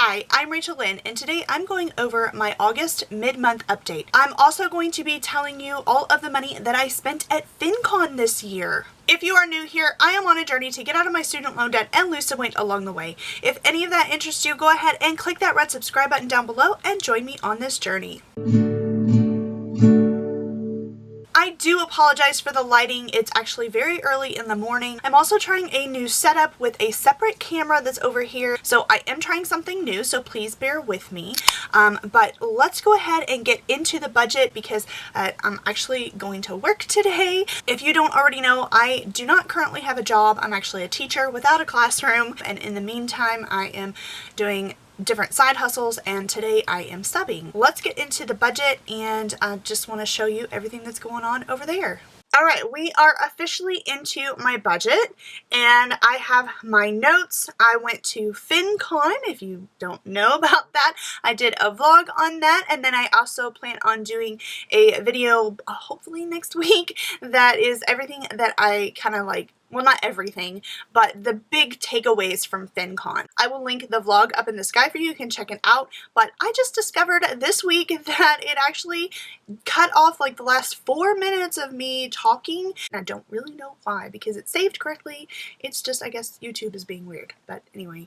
Hi, I'm Rachel Lynn, and today I'm going over my August mid-month update. I'm also going to be telling you all of the money that I spent at FinCon this year. If you are new here, I am on a journey to get out of my student loan debt and lose some weight along the way. If any of that interests you, go ahead and click that red subscribe button down below and join me on this journey. I do apologize for the lighting. It's actually very early in the morning. I'm also trying a new setup with a separate camera that's over here. So I am trying something new, so please bear with me. But let's go ahead and get into the budget because I'm actually going to work today. If you don't already know, I do not currently have a job. I'm actually a teacher without a classroom. And in the meantime, I am doing different side hustles, and today I am subbing. Let's get into the budget, and I just want to show you everything that's going on over there. Alright, we are officially into my budget, and I have my notes. I went to FinCon. If you don't know about that, I did a vlog on that, and then I also plan on doing a video hopefully next week that is everything that I kind of like. Well, not everything, but the big takeaways from FinCon. I will link the vlog up in the sky for you. You can check it out. But I just discovered this week that it actually cut off like the last 4 minutes of me talking. And I don't really know why, because it's saved correctly. It's just, I guess, YouTube is being weird. But anyway,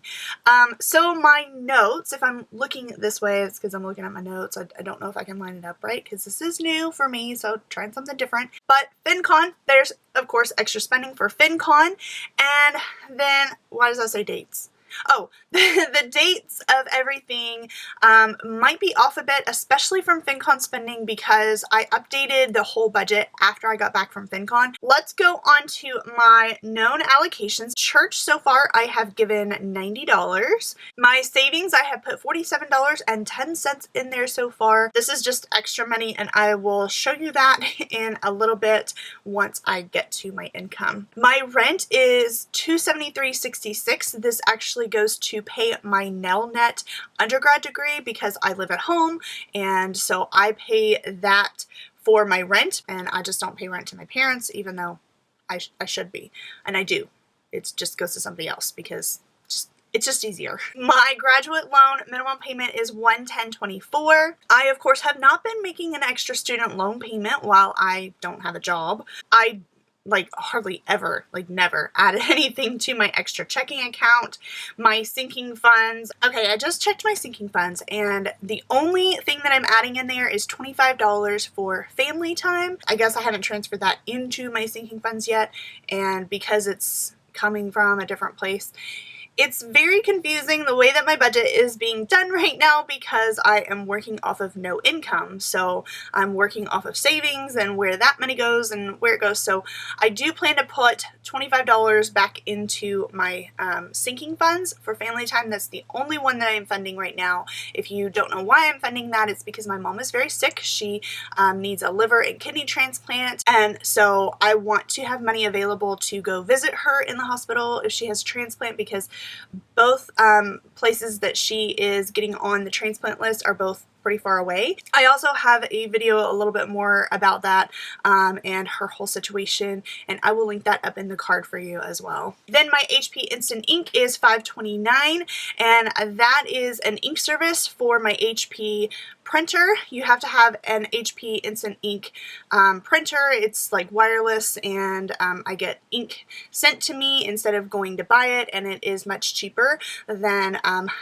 so my notes, if I'm looking this way, it's because I'm looking at my notes. I don't know if I can line it up right, because this is new for me, so trying something different. But FinCon, there's, of course, extra spending for FinCon, and then, why does that say dates? Oh, the dates of everything might be off a bit, especially from FinCon spending, because I updated the whole budget after I got back from FinCon. Let's go on to my known allocations. Church, so far, I have given $90. My savings, I have put $47.10 in there so far. This is just extra money, and I will show you that in a little bit once I get to my income. My rent is $273.66. This actually goes to pay my Nelnet undergrad degree because I live at home, and so I pay that for my rent, and I just don't pay rent to my parents, even though I should be, and I do. It just goes to somebody else because it's just easier. My graduate loan minimum payment is $110.24. I, of course, have not been making an extra student loan payment while I don't have a job. I hardly ever, never added anything to my extra checking account, my sinking funds. Okay, I just checked my sinking funds, and the only thing that I'm adding in there is $25 for family time. I guess I haven't transferred that into my sinking funds yet, and because it's coming from a different place, it's very confusing the way that my budget is being done right now because I am working off of no income. So I'm working off of savings and where that money goes and where it goes. So I do plan to put $25 back into my sinking funds for family time. That's the only one that I'm funding right now. If you don't know why I'm funding that, it's because my mom is very sick. She needs a liver and kidney transplant. And so I want to have money available to go visit her in the hospital if she has a transplant, because both places that she is getting on the transplant list are both pretty far away. I also have a video a little bit more about that and her whole situation, and I will link that up in the card for you as well. Then my HP Instant Ink is $5.29, and that is an ink service for my HP printer. You have to have an HP Instant Ink printer. It's like wireless, and I get ink sent to me instead of going to buy it, and it is much cheaper than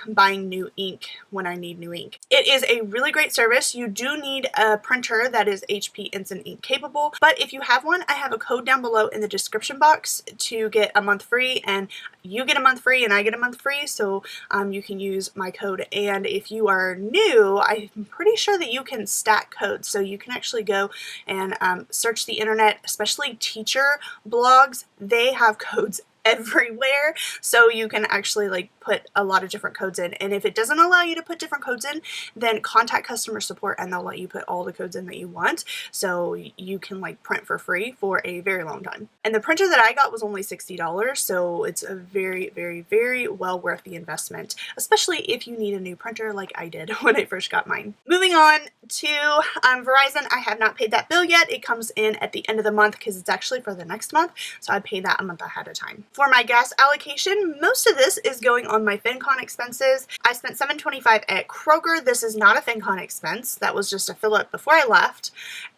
buying new ink when I need new ink. It is a really great service. You do need a printer that is HP Instant Ink capable, but if you have one, I have a code down below in the description box to get a month free, and you get a month free and I get a month free, so you can use my code. And if you are new, I'm pretty sure that you can stack codes, so you can actually go and search the internet, especially teacher blogs. They have codes everywhere, so you can actually put a lot of different codes in, and if it doesn't allow you to put different codes in, then contact customer support and they'll let you put all the codes in that you want, so you can print for free for a very long time. And the printer that I got was only $60, so it's a very, very, very well worth the investment, especially if you need a new printer like I did when I first got mine. Moving on to Verizon, I have not paid that bill yet. It comes in at the end of the month because it's actually for the next month, so I pay that a month ahead of time. For my gas allocation, most of this is going on my FinCon expenses. I spent $7.25 at Kroger. This is not a FinCon expense. That was just a fill up before I left.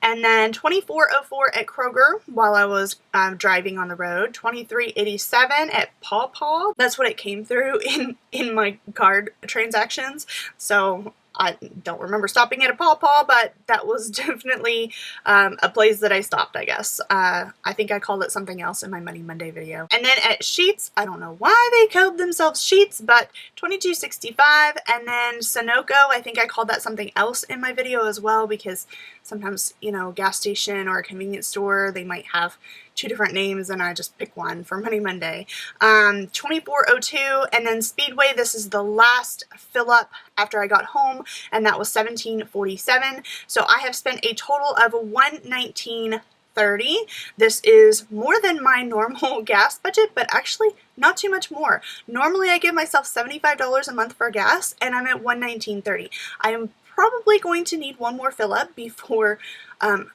And then $24.04 at Kroger while I was driving on the road. $23.87 at Paw Paw. That's what it came through in my card transactions. So I don't remember stopping at a Paw Paw, but that was definitely a place that I stopped, I guess. I think I called it something else in my Money Monday video. And then at Sheetz, I don't know why they called themselves Sheetz, but $22.65. And then Sunoco, I think I called that something else in my video as well, because sometimes, you know, gas station or a convenience store, they might have two different names, and I just pick one for Money Monday. $24.02, and then Speedway, this is the last fill up after I got home, and that was $17.47. So I have spent a total of $119.30. This is more than my normal gas budget, but actually not too much more. Normally I give myself $75 a month for gas, and I'm at $119.30. I am probably going to need one more fill up before,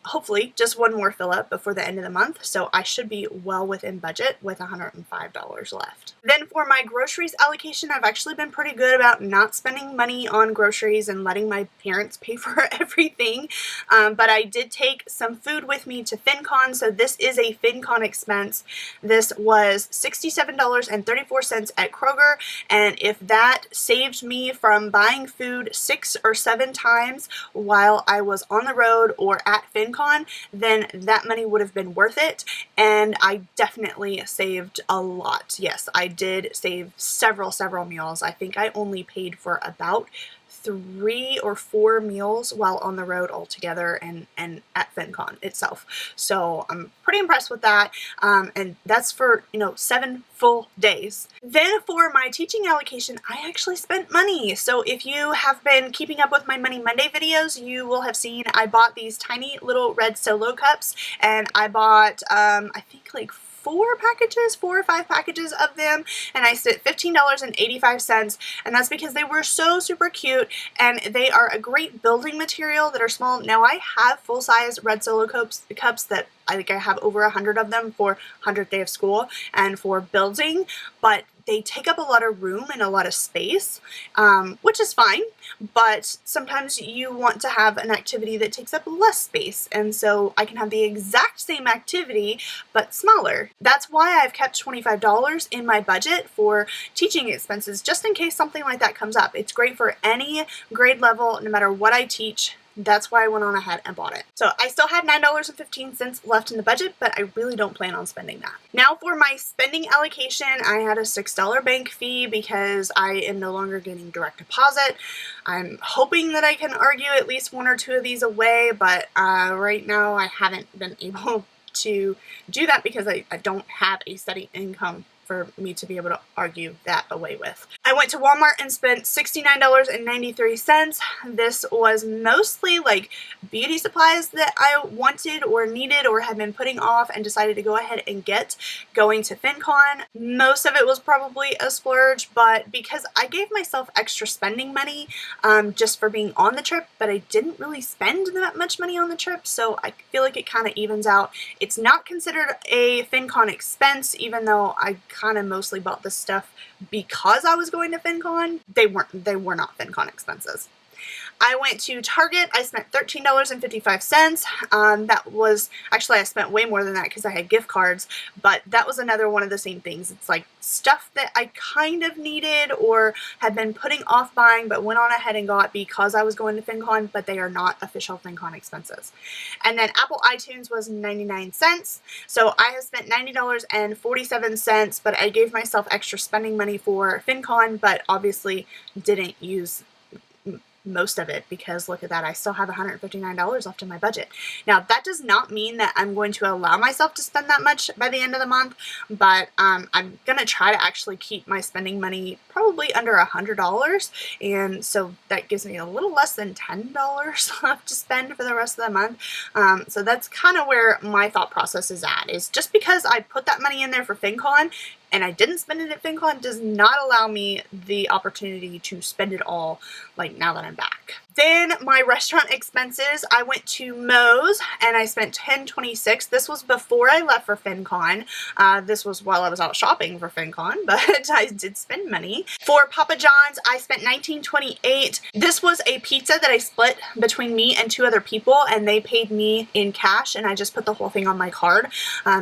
hopefully just one more fill up before the end of the month, so I should be well within budget with $105 left. Then for my groceries allocation, I've actually been pretty good about not spending money on groceries and letting my parents pay for everything, but I did take some food with me to FinCon, so this is a FinCon expense. This was $67.34 at Kroger, and if that saved me from buying food 6 or 7 times while I was on the road or at FinCon, then that money would have been worth it, and I definitely saved a lot. Yes, I did save several meals. I think I only paid for about 3 or 4 meals while on the road altogether and at FinCon itself. So I'm pretty impressed with that. And that's for, you know, 7 full days. Then for my teaching allocation, I actually spent money. So if you have been keeping up with my Money Monday videos, you will have seen I bought these tiny little red solo cups, and I bought, I think like 4 or 5 packages of them, and I spent $15.85, and that's because they were so super cute, and they are a great building material that are small. Now I have full-size red solo cups that I think I have over 100 of them for 100th day of school and for building, but they take up a lot of room and a lot of space, which is fine, but sometimes you want to have an activity that takes up less space, and so I can have the exact same activity but smaller. That's why I've kept $25 in my budget for teaching expenses, just in case something like that comes up. It's great for any grade level, no matter what I teach. That's why I went on ahead and bought it. So I still had $9.15 left in the budget, but I really don't plan on spending that. Now for my spending allocation, I had a $6 bank fee because I am no longer getting direct deposit. I'm hoping that I can argue at least 1 or 2 of these away, but right now I haven't been able to do that because I don't have a steady income for me to be able to argue that away with. I went to Walmart and spent $69.93. This was mostly like beauty supplies that I wanted or needed or had been putting off and decided to go ahead and get going to FinCon. Most of it was probably a splurge, but because I gave myself extra spending money just for being on the trip, but I didn't really spend that much money on the trip, so I feel like it kind of evens out. It's not considered a FinCon expense, even though I kind of mostly bought this stuff because I was going to FinCon. They were not FinCon expenses. I went to Target. I spent $13.55. That was, actually I spent way more than that because I had gift cards, but that was another one of the same things. It's like stuff that I kind of needed or had been putting off buying, but went on ahead and got because I was going to FinCon, but they are not official FinCon expenses. And then Apple iTunes was 99 cents. So I have spent $90.47, but I gave myself extra spending money for FinCon, but obviously didn't use most of it because look at that, I still have $159 left in my budget. Now that does not mean that I'm going to allow myself to spend that much by the end of the month, but I'm gonna try to actually keep my spending money probably under $100, and so that gives me a little less than $10 left to spend for the rest of the month. So that's kind of where my thought process is at, is just because I put that money in there for FinCon and I didn't spend it at FinCon does not allow me the opportunity to spend it all like now that I'm back. Then my restaurant expenses, I went to Moe's and I spent $10.26. This was before I left for FinCon. This was while I was out shopping for FinCon, but I did spend money. For Papa John's, I spent $19.28. This was a pizza that I split between me and 2 other people, and they paid me in cash, and I just put the whole thing on my card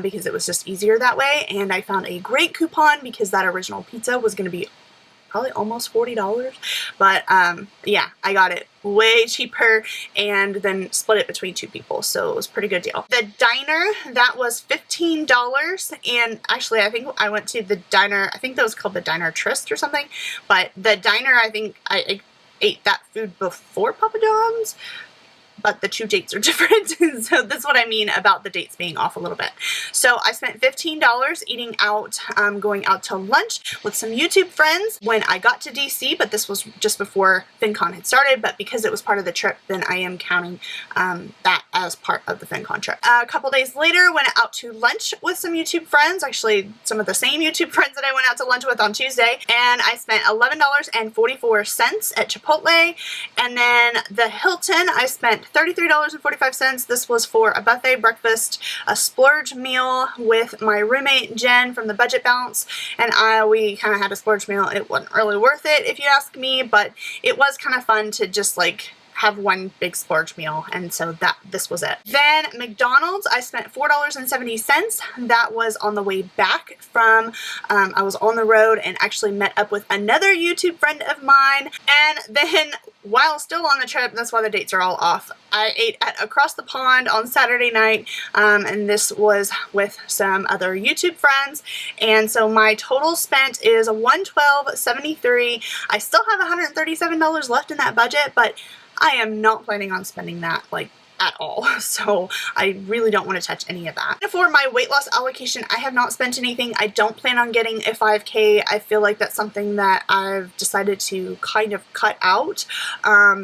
because it was just easier that way. And I found a great coupon because that original pizza was going to be probably almost $40, but yeah, I got it way cheaper and then split it between 2 people, so it was a pretty good deal. The diner, that was $15, and actually I think I went to the diner, I think that was called the Diner Trist or something, but the diner, I think I ate that food before Papa John's, but the 2 dates are different. So that's what I mean about the dates being off a little bit. So I spent $15 eating out, going out to lunch with some YouTube friends when I got to DC, but this was just before FinCon had started, but because it was part of the trip, then I am counting that as part of the FinCon trip. A couple days later, went out to lunch with some YouTube friends, actually some of the same YouTube friends that I went out to lunch with on Tuesday, and I spent $11.44 at Chipotle, and then the Hilton, I spent $33.45. This was for a buffet breakfast, a splurge meal with my roommate Jen from the Budget Bounce, and we kind of had a splurge meal. It wasn't really worth it if you ask me, but it was kind of fun to just like have one big splurge meal, and so this was it. Then McDonald's, I spent $4.70. That was on the way back from, I was on the road and actually met up with another YouTube friend of mine, and then while still on the trip, that's why the dates are all off, I ate at Across the Pond on Saturday night, and this was with some other YouTube friends, and so my total spent is $112.73. I still have $137 left in that budget, but I am not planning on spending that like at all, so I really don't want to touch any of that. For my weight loss allocation, I have not spent anything. I don't plan on getting a 5K. I feel like that's something that I've decided to kind of cut out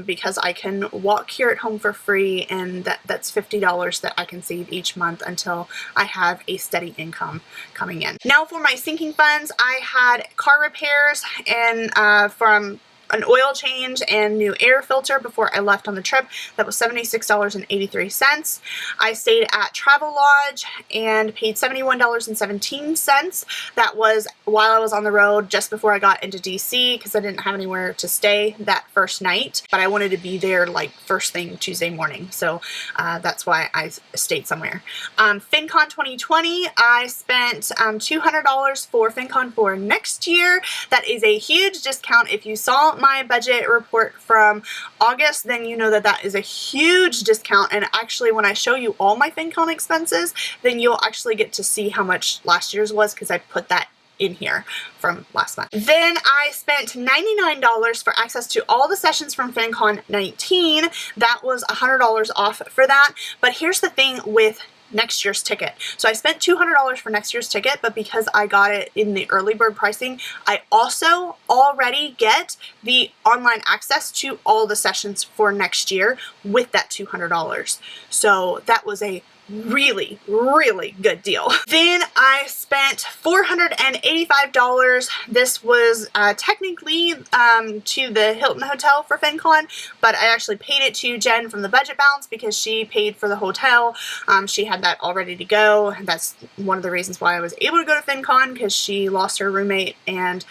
because I can walk here at home for free, and that's $50 that I can save each month until I have a steady income coming in. Now for my sinking funds, I had car repairs and from an oil change and new air filter before I left on the trip. That was $76.83. I stayed at Travelodge and paid $71.17. That was while I was on the road just before I got into DC because I didn't have anywhere to stay that first night, but I wanted to be there like first thing Tuesday morning, so that's why I stayed somewhere. FinCon 2020, I spent $200 for FinCon for next year. That is a huge discount. If you saw my budget report from August, then you know that that is a huge discount, and actually when I show you all my FinCon expenses, then you'll actually get to see how much last year's was because I put that in here from last month. Then I spent $99 for access to all the sessions from FinCon 19. That was $100 off for that, but here's the thing with next year's ticket. So I spent $200 for next year's ticket, but because I got it in the early bird pricing, I also already get the online access to all the sessions for next year with that $200. So that was a really, really good deal. Then I spent $485. This was technically to the Hilton Hotel for FinCon, but I actually paid it to Jen from the Budget Bounce because she paid for the hotel. She had that all ready to go. That's one of the reasons why I was able to go to FinCon, because she lost her roommate and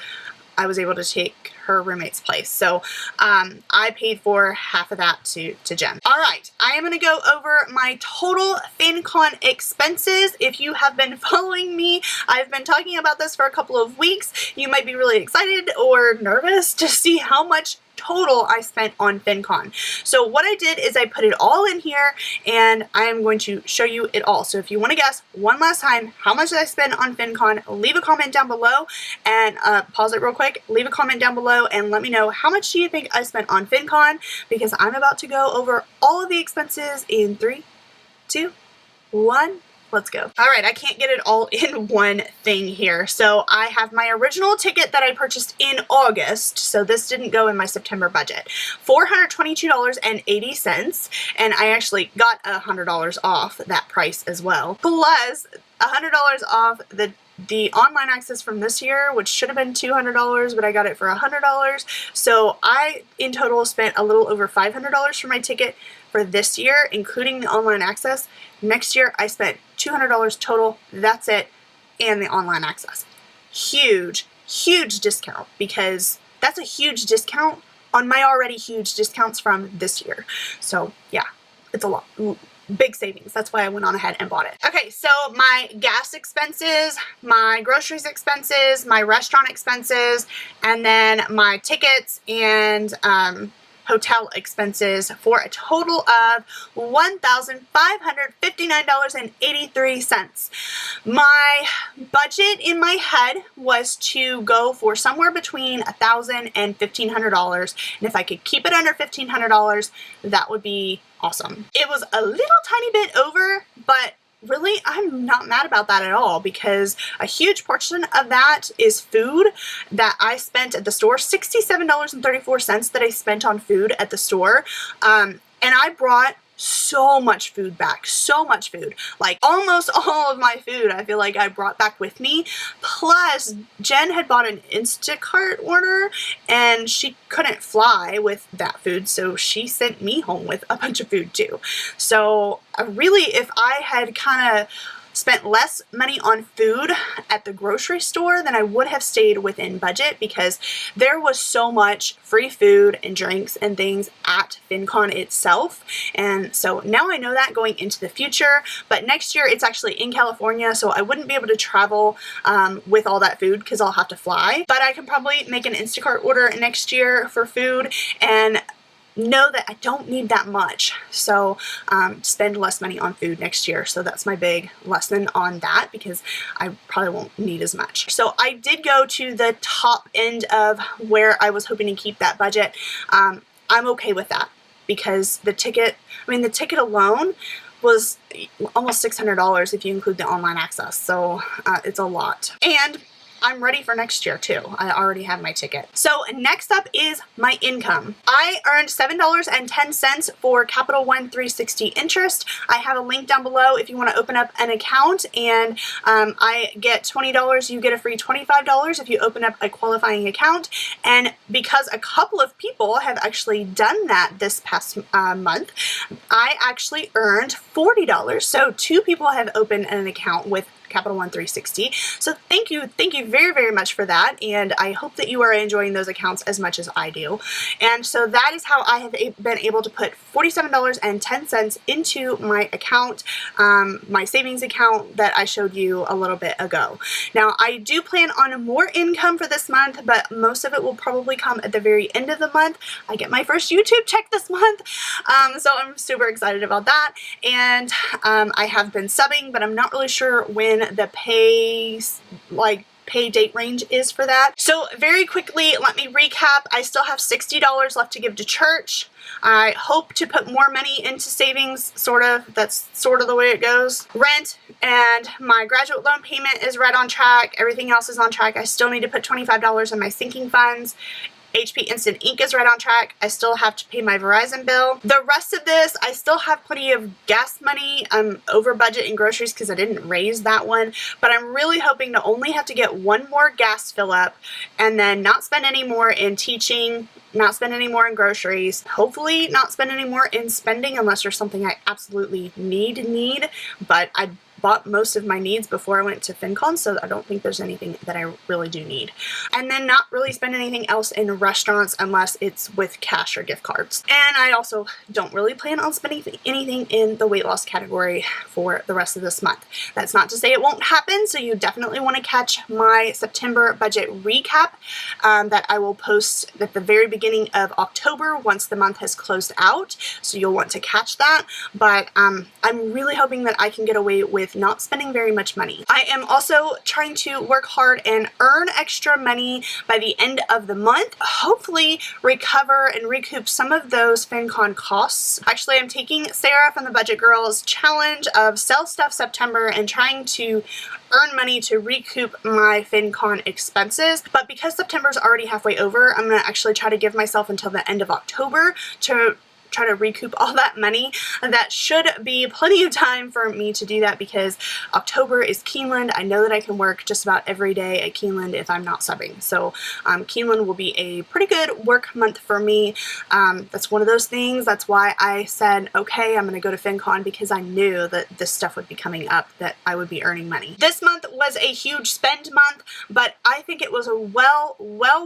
I was able to take her roommate's place. So I paid for half of that to Jen. All right, I am going to go over my total FinCon expenses. If you have been following me, I've been talking about this for a couple of weeks. You might be really excited or nervous to see how much total I spent on FinCon. So what I did is I put it all in here and I am going to show you it all. So if you want to guess one last time how much did I spend on FinCon, leave a comment down below and pause it real quick, leave a comment down below and let me know how much do you think I spent on FinCon, because I'm about to go over all of the expenses in 3, 2, 1. Let's go. All right, I can't get it all in one thing here. So I have my original ticket that I purchased in August. So this didn't go in my September budget. $422.80. And I actually got $100 off that price as well. Plus $100 off the the online access from this year, which should have been $200, but I got it for $100. So I, in total, spent a little over $500 for my ticket for this year, including the online access. Next year, I spent $200 total. That's it. And the online access. Huge, huge discount, because that's a huge discount on my already huge discounts from this year. So yeah, it's a lot. Big savings. That's why I went on ahead and bought it. Okay, so my gas expenses, my groceries expenses, my restaurant expenses, and then my tickets and hotel expenses for a total of $1,559.83. My budget in my head was to go for somewhere between $1,000 and $1,500, and if I could keep it under $1,500, that would be awesome. It was a little tiny bit over, but really, I'm not mad about that at all, because a huge portion of that is food that I spent at the store. $67.34 that I spent on food at the store. And I brought so much food back, so much food, like almost all of my food I feel like I brought back with me. Plus, Jen had bought an Instacart order and she couldn't fly with that food, so she sent me home with a bunch of food too. So really, if I had kind of spent less money on food at the grocery store, then I would have stayed within budget, because there was so much free food and drinks and things at FinCon itself. And so now I know that going into the future, but next year it's actually in California, so I wouldn't be able to travel with all that food because I'll have to fly. But I can probably make an Instacart order next year for food and know that I don't need that much, so spend less money on food next year. So that's my big lesson on that, because I probably won't need as much. So I did go to the top end of where I was hoping to keep that budget. I'm okay with that, because the ticket alone was almost $600 if you include the online access, so it's a lot. And I'm ready for next year too. I already have my ticket. So next up is my income. I earned $7.10 for Capital One 360 interest. I have a link down below if you want to open up an account, and I get $20. You get a free $25 if you open up a qualifying account. And because a couple of people have actually done that this past month, I actually earned $40. So 2 people have opened an account with Capital One 360. So thank you very, very much for that, and I hope that you are enjoying those accounts as much as I do. And so that is how I have been able to put $47.10 into my account, my savings account that I showed you a little bit ago. Now, I do plan on more income for this month, but most of it will probably come at the very end of the month. I get my first YouTube check this month, so I'm super excited about that. And I have been subbing, but I'm not really sure when the pay date range is for that. So very quickly, let me recap. I still have $60 left to give to church. I hope to put more money into savings, sort of. That's sort of the way it goes. Rent and my graduate loan payment is right on track. Everything else is on track. I still need to put $25 in my sinking funds. HP Instant Ink is right on track. I still have to pay my Verizon bill. The rest of this, I still have plenty of gas money. I'm over budget in groceries because I didn't raise that one, but I'm really hoping to only have to get one more gas fill up and then not spend any more in teaching, not spend any more in groceries, hopefully not spend any more in spending unless there's something I absolutely need, but I bought most of my needs before I went to FinCon, so I don't think there's anything that I really do need. And then not really spend anything else in restaurants unless it's with cash or gift cards. And I also don't really plan on spending anything in the weight loss category for the rest of this month. That's not to say it won't happen, so you definitely want to catch my September budget recap that I will post at the very beginning of October once the month has closed out, so you'll want to catch that. But I'm really hoping that I can get away with not spending very much money. I am also trying to work hard and earn extra money by the end of the month, hopefully recover and recoup some of those FinCon costs. Actually, I'm taking Sarah from the Budget Girls challenge of Sell Stuff September and trying to earn money to recoup my FinCon expenses. But because September's already halfway over, I'm going to actually try to give myself until the end of October to try to recoup all that money. That should be plenty of time for me to do that because October is Keeneland. I know that I can work just about every day at Keeneland if I'm not subbing. So Keeneland will be a pretty good work month for me. That's one of those things. That's why I said, okay, I'm going to go to FinCon, because I knew that this stuff would be coming up, that I would be earning money. This month was a huge spend month, but I think it was well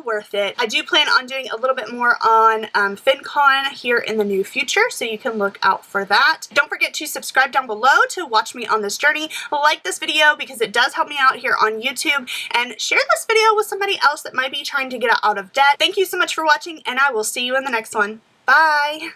worth it. I do plan on doing a little bit more on FinCon here in the near future, so you can look out for that. Don't forget to subscribe down below to watch me on this journey. Like this video because it does help me out here on YouTube, and share this video with somebody else that might be trying to get out of debt. Thank you so much for watching, and I will see you in the next one. Bye!